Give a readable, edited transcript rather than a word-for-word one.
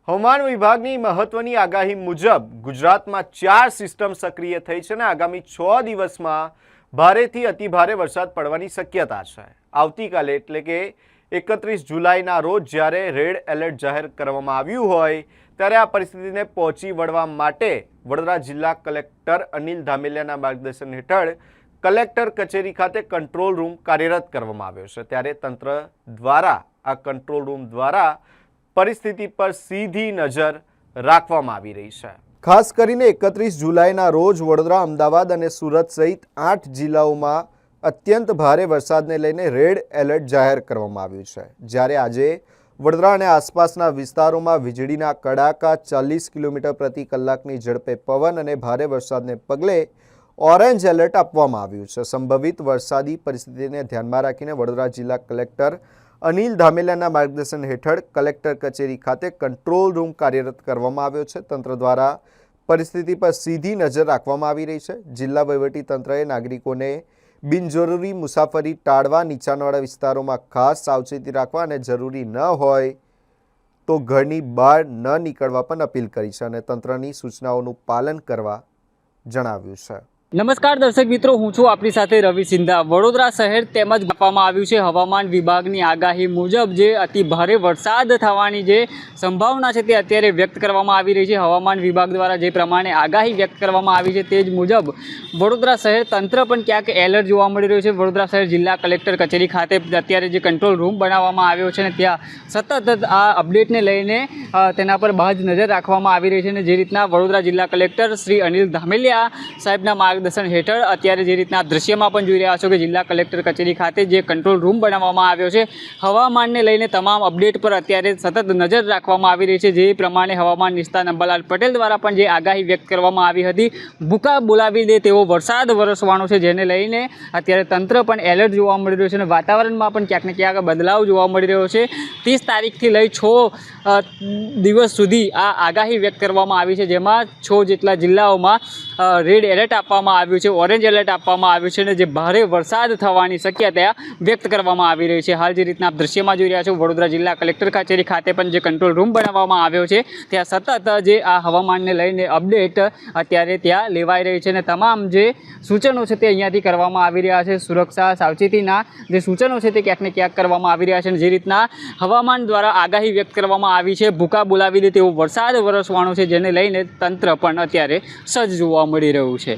હવામાન વિભાગની મહત્વની આગાહી મુજબ ગુજરાતમાં 4 સિસ્ટમ સક્રિય થઈ છે અને આગામી 6 દિવસમાં ભારેથી અતિભારે વરસાદ પડવાની શક્યતા છે। આવતીકાલે એટલે કે 31 જુલાઈના રોજ જ્યારે રેડ એલર્ટ જાહેર કરવામાં આવ્યું હોય ત્યારે આ પરિસ્થિતિને પહોંચી વળવા માટે વડોદરા જિલ્લા કલેક્ટર અનિલ ધામેલિયાના માર્ગદર્શન હેઠળ કલેક્ટર કચેરી ખાતે કંટ્રોલ રૂમ કાર્યરત કરવામાં આવ્યો છે। ત્યારે તંત્ર દ્વારા આ કંટ્રોલ રૂમ દ્વારા પરિસ્થિતિ પર સીધી નજર રાખવામાં આવી રહી છે। ખાસ કરીને 31 જુલાઈના રોજ વડોદરા, અમદાવાદ અને સુરત સહિત 8 જિલ્લાઓમાં અત્યંત ભારે વરસાદને લઈને રેડ એલર્ટ જાહેર કરવામાં આવ્યું છે। જ્યારે આજે વડોદરા અને આસપાસના વિસ્તારોમાં વીજળીના કડાકા, 40 કિલોમીટર પ્રતિ કલાકની ઝડપે પવન અને ભારે વરસાદને પગલે ઓરેન્જ એલર્ટ આપવામાં આવ્યું છે। સંભવિત વરસાદી પરિસ્થિતિને ધ્યાનમાં રાખીને વડોદરા જિલ્લા કલેક્ટર અનિલ ધામેલિયાના માર્ગદર્શન હેઠળ કલેક્ટર કચેરી ખાતે કંટ્રોલ રૂમ કાર્યરત કરવામાં આવ્યો છે। તંત્ર દ્વારા પરિસ્થિતિ પર સીધી નજર રાખવામાં આવી રહી છે। જિલ્લા વહીવટી તંત્રએ નાગરિકોને બિનજરૂરી મુસાફરી ટાળવા, નીચાણવાળા વિસ્તારોમાં ખાસ સાવચેતી રાખવા અને જરૂરી ન હોય તો ઘરની બહાર ન નીકળવા પણ અપીલ કરી છે અને તંત્રની સૂચનાઓનું પાલન કરવા જણાવ્યું છે। નમસ્કાર દર્શક મિત્રો, હું છું આપણી સાથે રવિ સિંધા। વડોદરા શહેર તેમજ આપવામાં આવ્યું છે હવામાન વિભાગની આગાહી મુજબ જે અતિ ભારે વરસાદ થવાની જે સંભાવના છે તે અત્યારે વ્યક્ત કરવામાં આવી રહી છે। હવામાન વિભાગ દ્વારા જે પ્રમાણે આગાહી વ્યક્ત કરવામાં આવી છે તે જ મુજબ વડોદરા શહેર તંત્ર પણ ક્યાંક એલર્ટ જોવા મળી રહ્યું છે। વડોદરા શહેર જિલ્લા કલેક્ટર કચેરી ખાતે અત્યારે જે કંટ્રોલ રૂમ બનાવવામાં આવ્યો છે ને ત્યાં સતત આ અપડેટને લઈને તેના પર બાજ નજર રાખવામાં આવી રહી છે અને જે રીતના વડોદરા જિલ્લા કલેક્ટર શ્રી અનિલ ધામેલિયા સાહેબના માર્ગદર્શન હેઠળ અત્યારે જે રીતના દ્રશ્યમાં પણ જોઈ રહ્યા છો કે જિલ્લા કલેક્ટર કચેરી ખાતે જે કંટ્રોલ રૂમ બનાવવામાં આવ્યો છે હવામાનને લઈને તમામ અપડેટ પર અત્યારે સતત નજર રાખવામાં આવી રહી છે। જે પ્રમાણે હવામાન નિષ્ણાત અંબાલાલ પટેલ દ્વારા પણ જે આગાહી વ્યક્ત કરવામાં આવી હતી, ભૂકા બોલાવી દે તેવો વરસાદ વરસવાનો છે, જેને લઈને અત્યારે તંત્ર પણ એલર્ટ જોવા મળી રહ્યું છે અને વાતાવરણમાં પણ ક્યાંક ને ક્યાંક બદલાવ જોવા મળી રહ્યો છે। 30 તારીખથી લઈ 6 દિવસ સુધી આ આગાહી વ્યક્ત કરવામાં આવી છે, જેમાં 6 જેટલા જિલ્લાઓમાં રેડ એલર્ટ આપવામાં આવ્યું છે, ઓરેન્જ એલર્ટ આપવામાં આવ્યું છે અને જે ભારે વરસાદ થવાની શક્યતા વ્યક્ત કરવામાં આવી રહી છે। હાલ જે રીતના આપ દ્રશ્યમાં જોઈ રહ્યા છો વડોદરા જિલ્લા કલેક્ટર કચેરી ખાતે પણ જે કંટ્રોલ રૂમ બનાવવામાં આવ્યો છે ત્યાં સતત જે આ હવામાનને લઈને અપડેટ અત્યારે ત્યાં લેવાઈ રહી છે અને તમામ જે સૂચનો છે તે અહીંયાથી કરવામાં આવી રહ્યા છે। સુરક્ષા સાવચેતીના જે સૂચનો છે તે ક્યાંક ને ક્યાંક કરવામાં આવી રહ્યા છે અને જે રીતના હવામાન દ્વારા આગાહી વ્યક્ત કરવામાં આવી છે, ભૂકા બોલાવી દે તેવો વરસાદ વરસવાનો છે, જેને લઈને તંત્ર પણ અત્યારે સજ્જ જોવા મળી રહ્યું છે।